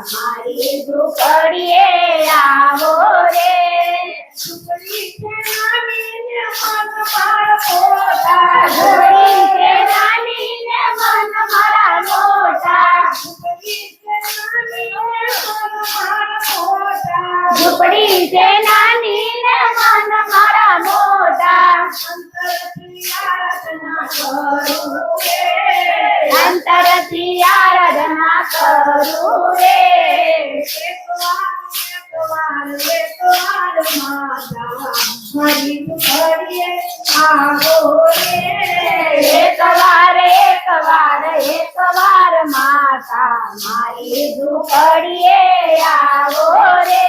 મારી ઝૂંપડીએ આવો રે ઝૂંપડી છે નાની ને મન મારા મોટા ઝૂંપડી છે નાની ને મન મારા મોટા ઝૂંપડી છે નાની ને મન મારા મોટા ઝૂંપડી છે નાની ને મન મારા મોટા અંતરથી આરાધના કરું રે મારી ઝૂંપડીએ આવો રે એકવાર માતા મારી ઝૂંપડીએ આવો રે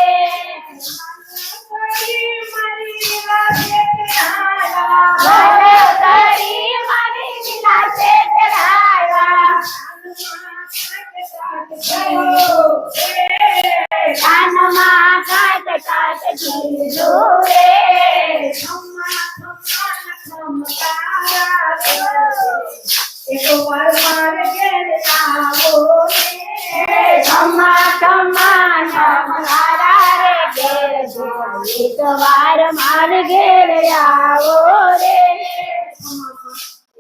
કાનમાં કાટ કાટ જીરું રે એક વાર